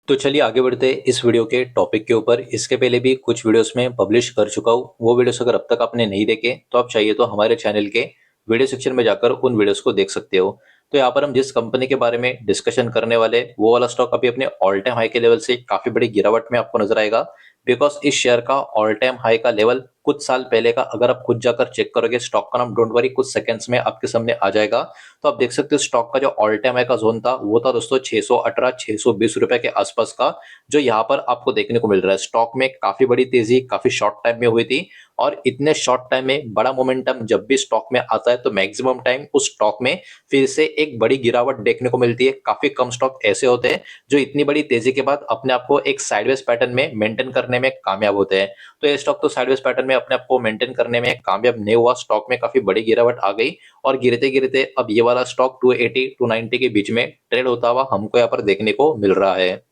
तो चलिए आगे बढ़ते हैं इस वीडियो के टॉपिक के ऊपर। इसके पहले भी कुछ वीडियोस में पब्लिश कर चुका हूँ। वो वीडियोस अगर अब तक आपने नहीं देखे तो आप चाहिए तो हमारे चैनल के वीडियो सेक्शन में जाकर उन वीडियोस को देख सकते हो। तो यहाँ पर हम जिस कंपनी के बारे में डिस्कशन करने वाले वो वाला स्टॉक अभी अपने ऑल टाइम हाई के लेवल से काफी बड़ी गिरावट में आपको नजर आएगा। बिकॉज इस शेयर का ऑल टाइम हाई का लेवल कुछ साल पहले का अगर आप खुद जाकर चेक करोगे, स्टॉक का नाम डोंट वरी कुछ सेकंड्स में आपके सामने आ जाएगा। तो आप देख सकते हो स्टॉक का जो ऑल टाइम हाई का जोन था वो था दोस्तों 618 620 रुपए के आसपास का, जो यहाँ पर आपको देखने को मिल रहा है। स्टॉक में काफी बड़ी तेजी काफी शॉर्ट टाइम में हुई थी, और इतने शॉर्ट टाइम में बड़ा मोमेंटम जब भी स्टॉक में आता है तो मैक्सिमम टाइम उस स्टॉक में फिर से एक बड़ी गिरावट देखने को मिलती है। काफी कम स्टॉक ऐसे होते हैं जो इतनी बड़ी तेजी के बाद अपने आप को एक साइडवेज पैटर्न में मेंटेन करने में कामयाब होते हैं। तो ये स्टॉक तो साइडवेज पैटर्न में अपने आप को मेंटेन करने में कामयाब नहीं हुआ, स्टॉक में काफी बड़ी गिरावट आ गई, और गिरते गिरते अब ये वाला स्टॉक 280 290 के बीच में ट्रेड होता हुआ हमको यहाँ पर देखने को मिल रहा है।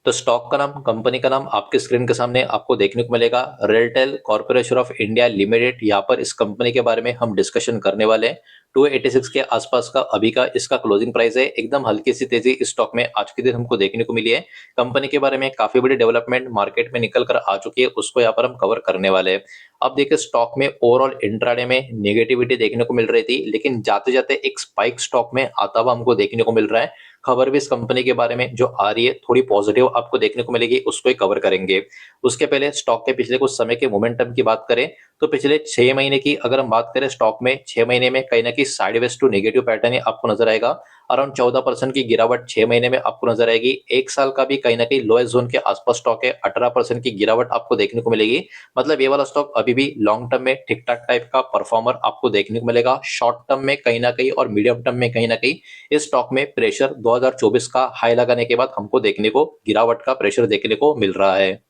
तो स्टॉक का नाम, कंपनी का नाम आपके स्क्रीन के सामने आपको देखने को मिलेगा, RailTel corporation of India limited. यहाँ पर इस कंपनी के बारे में हम डिस्कशन करने वाले हैं। 286 के आसपास का अभी का इसका क्लोजिंग प्राइस है। एकदम हल्की सी तेजी इस स्टॉक में आज के दिन हमको देखने को मिली है। कंपनी के बारे में काफी बड़ी डेवलपमेंट मार्केट में निकल कर आ चुकी है, उसको यहाँ पर हम कवर करने वाले हैं। अब देखिए स्टॉक में ओवरऑल इंट्राडे में नेगेटिविटी देखने को मिल रही थी, लेकिन जाते जाते एक स्पाइक स्टॉक में आता हुआ हमको देखने को मिल रहा है। खबर भी इस कंपनी के बारे में जो आ रही है थोड़ी पॉजिटिव आपको देखने को मिलेगी, उसको ही कवर करेंगे। उसके पहले स्टॉक के पिछले कुछ समय के मोमेंटम की बात करें तो पिछले 6 महीने की अगर हम बात करें, स्टॉक में 6 महीने में कहीं ना कहीं साइडवेज टू नेगेटिव पैटर्न ही आपको नजर आएगा। अराउंड 14% की गिरावट 6 महीने में आपको नजर आएगी। एक साल का भी कहीं ना कहीं लोएस्ट जोन के आसपास स्टॉक है, 18% की गिरावट आपको देखने को मिलेगी। मतलब ये वाला स्टॉक अभी भी लॉन्ग टर्म में ठीक ठाक टाइप का परफॉर्मर आपको देखने को मिलेगा। शॉर्ट टर्म में कहीं ना कहीं और मीडियम टर्म में कहीं ना कहीं इस स्टॉक में प्रेशर 2024 का हाई लगाने के बाद हमको देखने को गिरावट का प्रेशर देखने को मिल रहा है।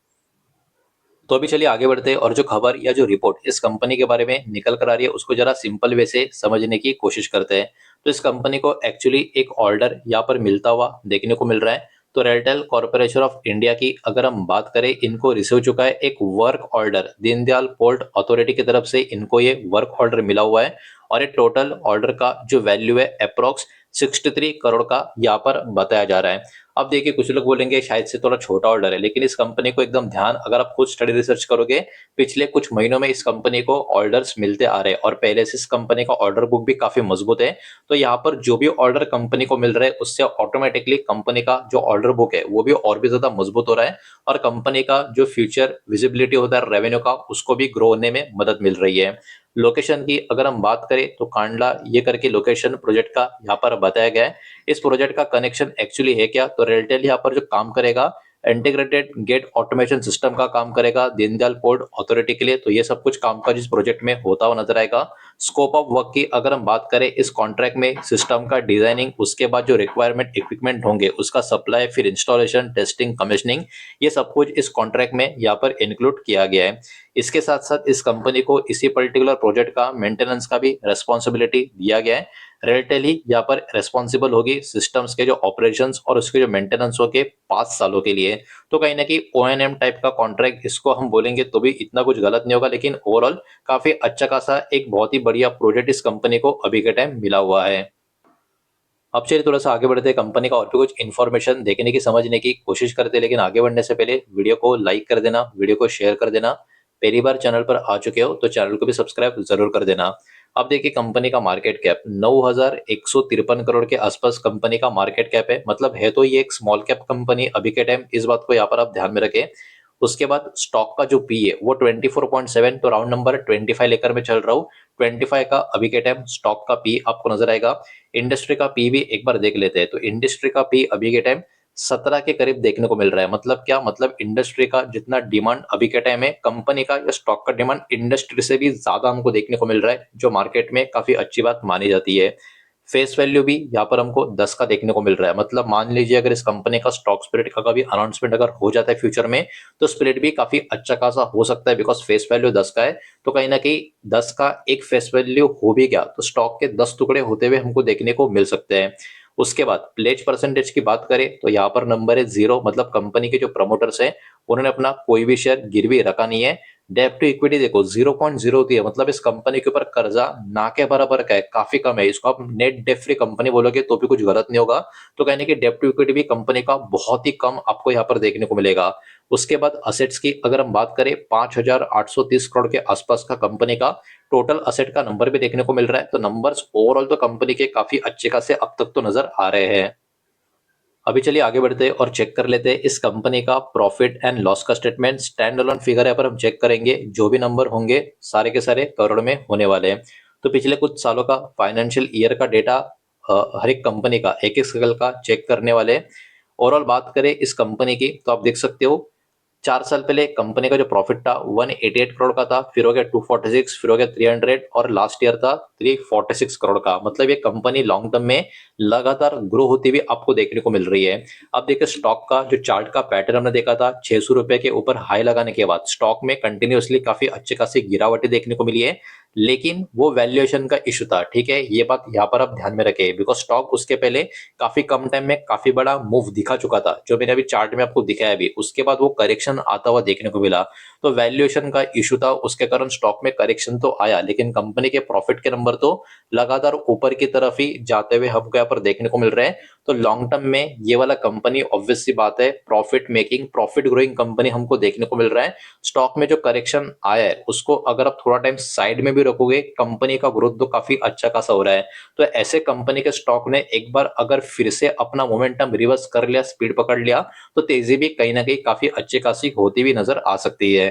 तो अभी चलिए आगे बढ़ते हैं और जो खबर या जो रिपोर्ट इस कंपनी के बारे में निकल कर आ रही है उसको जरा सिंपल वे से समझने की कोशिश करते हैं। तो इस कंपनी को एक्चुअली एक ऑर्डर यहाँ पर मिलता हुआ देखने को मिल रहा है। तो रेलटेल कॉर्पोरेशन ऑफ इंडिया की अगर हम बात करें, इनको रिसीव चुका है एक work order, Deendayal port authority की तरफ से इनको ये वर्क ऑर्डर मिला हुआ है। और ये टोटल ऑर्डर का जो वैल्यू है अप्रोक्स 63 करोड़ का यहाँ पर बताया जा रहा है। अब देखिए कुछ लोग बोलेंगे शायद से थोड़ा छोटा ऑर्डर है, लेकिन इस कंपनी को एकदम ध्यान, अगर आप खुद स्टडी रिसर्च करोगे पिछले कुछ महीनों में इस कंपनी को ऑर्डर्स मिलते आ रहे हैं, और पहले से इस कंपनी का ऑर्डर बुक भी काफी मजबूत है। तो यहाँ पर जो भी ऑर्डर कंपनी को मिल रहा है उससे ऑटोमेटिकली कंपनी का जो ऑर्डर बुक है वो भी और भी ज्यादा मजबूत हो रहा है, और कंपनी का जो फ्यूचर विजिबिलिटी होता है रेवेन्यू का उसको भी ग्रो होने में मदद मिल रही है। लोकेशन की अगर हम बात करें तो कांडला ये करके लोकेशन प्रोजेक्ट का यहाँ पर बताया गया है। इस प्रोजेक्ट का कनेक्शन एक्चुअली है क्या, तो रेलटेल यहाँ पर जो काम करेगा इंटीग्रेटेड गेट ऑटोमेशन सिस्टम का काम करेगा दीनदयाल पोर्ट अथॉरिटी के लिए। तो ये सब कुछ कामकाज इस प्रोजेक्ट में होता हुआ नजर आएगा। स्कोप ऑफ वर्क की अगर हम बात करें, इस कॉन्ट्रैक्ट में सिस्टम का डिजाइनिंग, उसके बाद जो रिक्वायरमेंट इक्विपमेंट होंगे उसका सप्लाई, फिर इंस्टॉलेशन, टेस्टिंग, कमीशनिंग, ये सब कुछ इस कॉन्ट्रैक्ट में यहाँ पर इंक्लूड किया गया है। इसके साथ साथ इस कंपनी को इसी पर्टिकुलर प्रोजेक्ट का मेंटेनेंस का भी रेस्पॉन्सिबिलिटी दिया गया है। रेलटेल ही यहाँ पर रेस्पॉन्सिबल होगी सिस्टम्स के जो ऑपरेशंस और उसके जो मेंटेनेंस हो के 5 सालों के लिए। तो कहीं ना कहीं ONM टाइप का कॉन्ट्रैक्ट इसको हम बोलेंगे तो भी इतना कुछ गलत नहीं होगा, लेकिन ओवरऑल काफी अच्छा खासा एक बहुत ही बढ़िया प्रोजेक्ट इस कंपनी को अभी के टाइम मिला हुआ है। अब चलिए थोड़ा सा आगे बढ़ते हैं, कंपनी का और भी कुछ इन्फॉर्मेशन देखने की समझने की कोशिश करते हैं। लेकिन आगे बढ़ने से पहले वीडियो को लाइक कर देना, वीडियो को शेयर कर देना। पहली बार चैनल पर आ चुके हो तो चैनल को भी सब्सक्राइब जरूर कर देना। अब देखिए कंपनी का मार्केट कैप 9,153 करोड़ के आसपास कंपनी का मार्केट कैप है। मतलब है तो ये एक स्मॉल कैप कंपनी अभी के टाइम, इस बात को यहाँ पर आप ध्यान में रखें। उसके बाद स्टॉक का जो पी है वो 24.7, तो राउंड नंबर 25 लेकर मैं चल रहा हूँ। 25 का अभी के टाइम स्टॉक का पी आपको नजर आएगा। इंडस्ट्री का पी भी एक बार देख लेते हैं, तो इंडस्ट्री का पी अभी के टाइम 17 के करीब देखने को मिल रहा है। मतलब क्या, मतलब इंडस्ट्री का जितना डिमांड अभी के टाइम है, कंपनी का या स्टॉक का डिमांड इंडस्ट्री से भी ज्यादा हमको देखने को मिल रहा है, जो मार्केट में काफी अच्छी बात मानी जाती है। फेस वैल्यू भी यहाँ पर हमको 10 का देखने को मिल रहा है। मतलब मान लीजिए अगर इस कंपनी का स्टॉक स्प्लिट का कभी अनाउंसमेंट अगर हो जाता है फ्यूचर में, तो स्प्लिट भी काफी अच्छा खासा हो सकता है, बिकॉज फेस वैल्यू 10 का है। तो कहीं ना कहीं 10 का एक फेस वैल्यू हो भी गया तो स्टॉक के 10 टुकड़े होते हुए हमको देखने को मिल सकते हैं। उसके बाद प्लेज परसेंटेज की बात करें तो यहाँ पर नंबर है 0। मतलब कंपनी के जो प्रमोटर्स है उन्होंने अपना कोई भी शेयर गिरवी रखा नहीं है। डेब्ट टू इक्विटी देखो 0.03 है, मतलब इस कंपनी के ऊपर कर्जा ना के बराबर का है, काफी कम है। इसको आप नेट डेट फ्री कंपनी बोलोगे तो भी कुछ गलत नहीं होगा। तो कहने की डेब्ट टू इक्विटी भी कंपनी का बहुत ही कम आपको यहाँ पर देखने को मिलेगा। उसके बाद असेट्स की अगर हम बात करें 5,830 करोड़ के आसपास का कंपनी का टोटल असेट का नंबर भी देखने को मिल रहा है। तो नंबर्स ओवरऑल तो कंपनी के काफी अच्छे खासे अब तक तो नजर आ रहे हैं। अभी चलिए आगे बढ़ते हैं और चेक कर लेते हैं इस कंपनी का प्रॉफिट एंड लॉस का स्टेटमेंट। स्टैंड अलोन फिगर है पर हम चेक करेंगे, जो भी नंबर होंगे सारे के सारे करोड़ में होने वाले हैं। तो पिछले कुछ सालों का फाइनेंशियल ईयर का डेटा हर एक कंपनी का एक एक साल का चेक करने वाले हैं। ओवरऑल बात करें इस कंपनी की तो आप देख सकते हो 4 साल पहले कंपनी का जो प्रॉफिट था 188 करोड़ का था, फिर हो गया 246, फिर हो गया 300 और लास्ट ईयर था 346 करोड़ का। मतलब ये कंपनी लॉन्ग टर्म में लगातार ग्रो होती हुई आपको देखने को मिल रही है। अब देखिए स्टॉक का जो चार्ट का पैटर्न हमने देखा था, 600 रुपए के ऊपर हाई लगाने के बाद स्टॉक में कंटिन्यूअसली काफी अच्छे खासी गिरावटें देखने को मिली है। लेकिन वो वैल्यूएशन का इशू था, ठीक है, ये बात यहाँ पर आप ध्यान में रखें, बिकॉज स्टॉक उसके पहले काफी कम टाइम में काफी बड़ा मूव दिखा चुका था, जो मैंने अभी चार्ट में आपको दिखाया भी। उसके बाद वो करेक्शन आता हुआ देखने को मिला। तो वैल्यूएशन का इशू था, उसके कारण स्टॉक में करेक्शन तो आया, लेकिन कंपनी के प्रॉफिट के नंबर तो लगातार ऊपर की तरफ ही जाते हुए हमको यहाँ पर देखने को मिल रहे हैं। तो लॉन्ग टर्म में ये वाला कंपनी ऑब्वियस सी बात है profit making profit growing company हमको देखने को मिल रहा है। स्टॉक में जो करेक्शन आया है उसको अगर आप थोड़ा टाइम साइड में भी रखोगे, कंपनी का ग्रोथ तो काफी अच्छा खासा हो रहा है। तो ऐसे कंपनी के स्टॉक ने एक बार अगर फिर से अपना मोमेंटम रिवर्स कर लिया, स्पीड पकड़ लिया, तो तेजी भी कहीं ना कहीं काफी अच्छी खासी होती हुई नजर आ सकती है।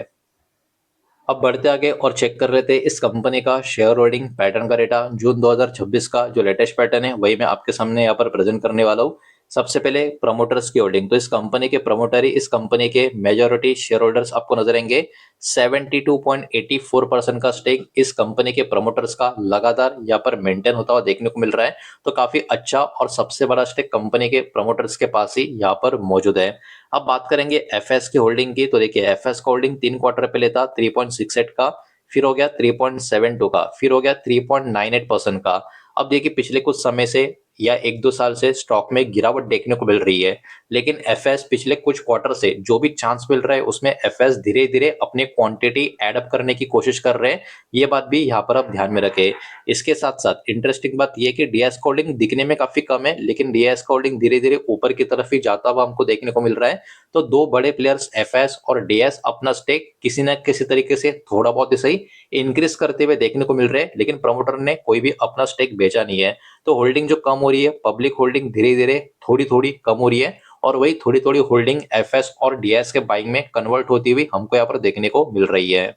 अब बढ़ते आगे और चेक कर लेते हैं इस कंपनी का शेयर होल्डिंग पैटर्न का डेटा। जून 2026 का जो लेटेस्ट पैटर्न है वही मैं आपके सामने यहाँ पर प्रेजेंट करने वाला हूँ। सबसे पहले प्रमोटर्स की होल्डिंग, तो इस कंपनी के प्रमोटर ही इस कंपनी के मेजॉरिटी शेयर होल्डर्स आपको नजर आएंगे। 72.84% का स्टेक इस कंपनी के प्रमोटर्स का लगातार यहाँ पर मेंटेन होता हुआ देखने को मिल रहा है। तो काफी अच्छा और सबसे बड़ा स्टेक कंपनी के प्रमोटर्स के पास ही यहाँ पर मौजूद है। अब बात करेंगे एफएस की होल्डिंग की, तो देखिए एफएस का होल्डिंग 3 क्वार्टर पहले था 3.68 का, फिर हो गया 3.72 का, फिर हो गया 3.98% का। अब देखिए पिछले कुछ समय से या 1-2 साल से स्टॉक में गिरावट देखने को मिल रही है, लेकिन एफएस पिछले कुछ क्वार्टर से जो भी चांस मिल रहा है उसमें एफएस धीरे धीरे अपनी क्वांटिटी एड अप करने की कोशिश कर रहे हैं। ये बात भी यहाँ पर आप ध्यान में रखें। इसके साथ साथ इंटरेस्टिंग बात यह कि डीएस का होल्डिंग दिखने में काफी कम है, लेकिन डीएस का होल्डिंग धीरे धीरे ऊपर की तरफ ही जाता हुआ हमको देखने को मिल रहा है। तो दो बड़े प्लेयर्स एफएस और डीएस अपना स्टेक किसी न किसी तरीके से थोड़ा बहुत ही सही इंक्रीज करते हुए देखने को मिल रहे हैं, लेकिन प्रमोटर ने कोई भी अपना स्टेक बेचा नहीं है। तो होल्डिंग जो कम हो रही है, पब्लिक होल्डिंग धीरे धीरे थोड़ी थोड़ी कम हो रही है, और वही थोड़ी थोड़ी होल्डिंग एफएस और डीएस के बाइंग में कन्वर्ट होती हुई हमको यहाँ पर देखने को मिल रही है।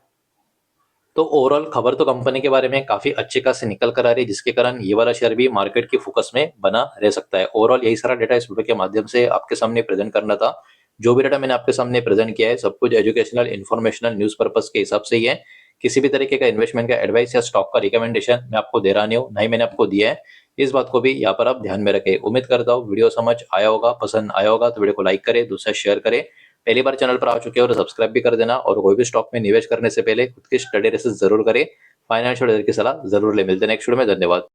तो ओवरऑल खबर तो कंपनी के बारे में काफी अच्छे खासे निकल कर आ रही है, जिसके कारण ये वाला शेयर भी मार्केट की फोकस में बना रह सकता है। ओवरऑल यही सारा डेटा इस वीडियो के माध्यम से आपके सामने प्रेजेंट करना था। जो भी डेटा मैंने आपके सामने प्रेजेंट किया है सब कुछ एजुकेशनल इन्फॉर्मेशनल न्यूज पर्पज के हिसाब से ही है। किसी भी तरीके का इन्वेस्टमेंट का एडवाइस या स्टॉक का रिकमेंडेशन मैं आपको दे रहा नहीं हूँ, ना ही मैंने आपको दिया है। इस बात को भी यहाँ पर आप ध्यान में रखें। उम्मीद करता हूँ वीडियो समझ आया होगा, पसंद आया होगा तो वीडियो को लाइक करें, दूसरा शेयर करें। पहली बार चैनल पर आ चुके हो तो सब्सक्राइब भी कर देना, और कोई भी स्टॉक में निवेश करने से पहले खुद की स्टडी रिसर्च जरूर करें। फाइनेंशियल एडवाइजर की सलाह जरूर ले। मिलते हैं नेक्स्ट वीडियो में। धन्यवाद।